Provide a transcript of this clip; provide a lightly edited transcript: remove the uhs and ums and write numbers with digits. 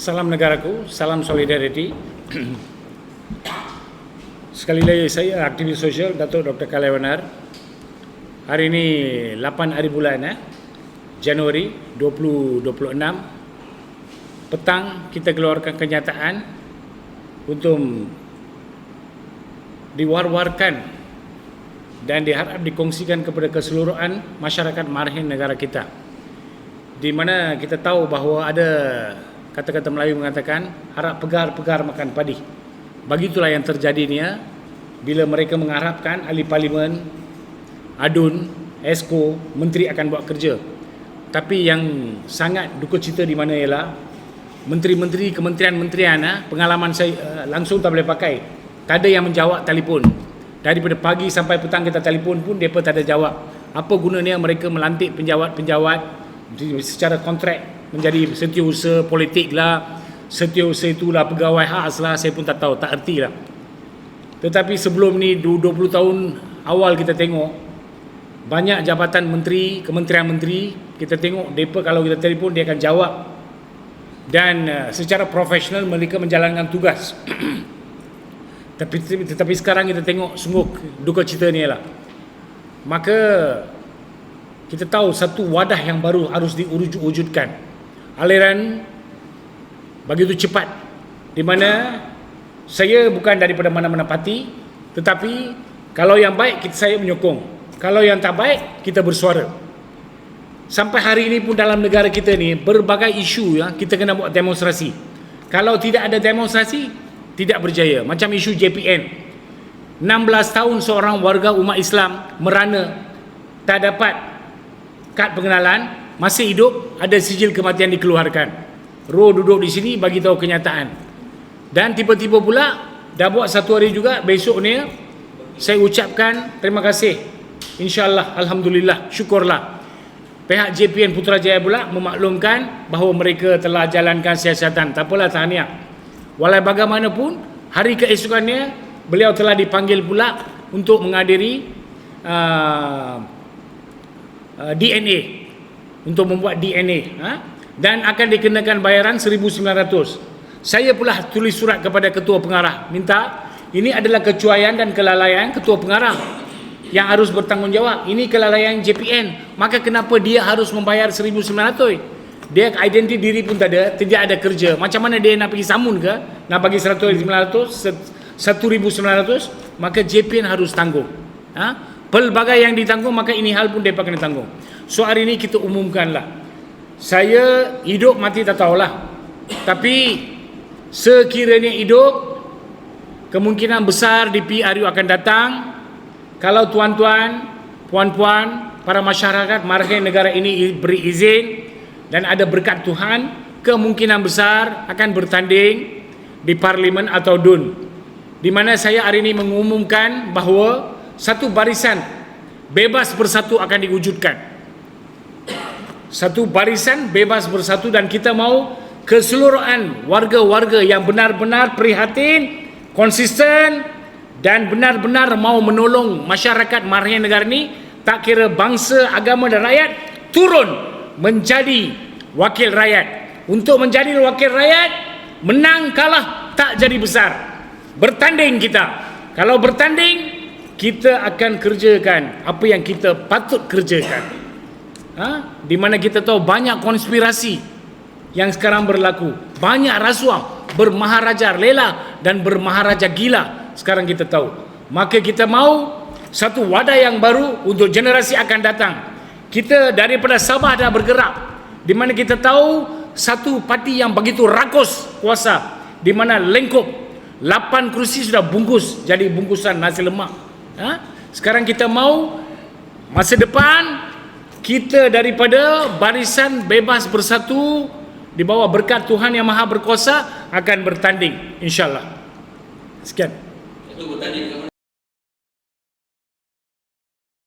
Salam negaraku, salam solidariti. Sekali lagi saya aktivis sosial Datuk Dr. Khalil Wanar. Hari ini 8 hari bulan Januari 2026. Petang kita keluarkan kenyataan untuk diwar-warkan dan diharap dikongsikan kepada keseluruhan masyarakat marhen negara kita, di mana kita tahu bahawa ada kata-kata Melayu mengatakan harap pegar-pegar makan padi. Begitulah yang terjadi ni bila mereka mengharapkan ahli parlimen, adun, esko, menteri akan buat kerja. Tapi yang sangat duka cita di mana ialah menteri-menteri, kementerian-menterian pengalaman saya langsung tak boleh pakai. Tak ada yang menjawab telefon. Daripada pagi sampai petang kita telefon pun mereka tak ada jawab. Apa gunanya mereka melantik penjawat-penjawat secara kontrak menjadi setiausaha politik lah, setiausaha itulah, pegawai khas lah, saya pun tak tahu, tak erti lah. Tetapi sebelum ni 20 tahun awal kita tengok banyak jabatan menteri, kementerian menteri, kita tengok mereka kalau kita telefon dia akan jawab dan secara profesional mereka menjalankan tugas. Tetapi sekarang kita tengok sungguh duka cita ni lah. Maka kita tahu satu wadah yang baru harus diwujudkan. Aliran begitu cepat, di mana saya bukan daripada mana-mana parti, tetapi kalau yang baik saya menyokong, kalau yang tak baik kita bersuara. Sampai hari ini pun dalam negara kita ni berbagai isu kita kena buat demonstrasi. Kalau tidak ada demonstrasi tidak berjaya. Macam isu JPN, 16 tahun seorang warga umat Islam merana tak dapat kad pengenalan, masih hidup, ada sijil kematian dikeluarkan. Roh duduk di sini bagi tahu kenyataan. Dan tiba-tiba pula dah buat satu hari juga, besok ni saya ucapkan terima kasih. InsyaAllah, Alhamdulillah, syukurlah. Pihak JPN Putrajaya pula memaklumkan bahawa mereka telah jalankan siasatan. Tak apalah, tahniah. Walau bagaimanapun, hari keesokannya beliau telah dipanggil pula untuk menghadiri DNA, untuk membuat DNA dan akan dikenakan bayaran 1,900. Saya pula tulis surat kepada ketua pengarah, minta ini adalah kecuaian dan kelalaian ketua pengarah yang harus bertanggungjawab. Ini kelalaian JPN, maka kenapa dia harus membayar 1,900? Dia identiti diri pun tak ada, tidak ada kerja. Macam mana dia nak pergi samun ke? Nak bagi 1,900, maka JPN harus tanggung. Pelbagai yang ditanggung, maka ini hal pun mereka kena tanggung. So hari ini kita umumkanlah. Saya hidup mati tak tahulah. Tapi sekiranya hidup, kemungkinan besar di PRU akan datang. Kalau tuan-tuan, puan-puan, para masyarakat marhen negara ini beri izin dan ada berkat Tuhan, kemungkinan besar akan bertanding di parlimen atau DUN, di mana saya hari ini mengumumkan bahawa satu barisan bebas bersatu akan diwujudkan. Satu barisan bebas bersatu, dan kita mau keseluruhan warga-warga yang benar-benar prihatin, konsisten dan benar-benar mau menolong masyarakat marhen negara ini, tak kira bangsa, agama dan rakyat, turun menjadi wakil rakyat. Untuk menjadi wakil rakyat, menang kalah tak jadi besar. Bertanding kita. Kalau bertanding, kita akan kerjakan apa yang kita patut kerjakan. Di mana kita tahu banyak konspirasi yang sekarang berlaku, banyak rasuah, bermaharaja lela dan bermaharaja gila sekarang kita tahu. Maka kita mau satu wadah yang baru untuk generasi akan datang. Kita daripada Sabah dah bergerak, di mana kita tahu satu parti yang begitu rakus kuasa, di mana lengkup 8 kerusi sudah bungkus jadi bungkusan nasi lemak. Sekarang kita mau masa depan kita daripada barisan bebas bersatu di bawah berkat Tuhan Yang Maha Berkuasa akan bertanding, insyaAllah. Sekian. Itu bertanding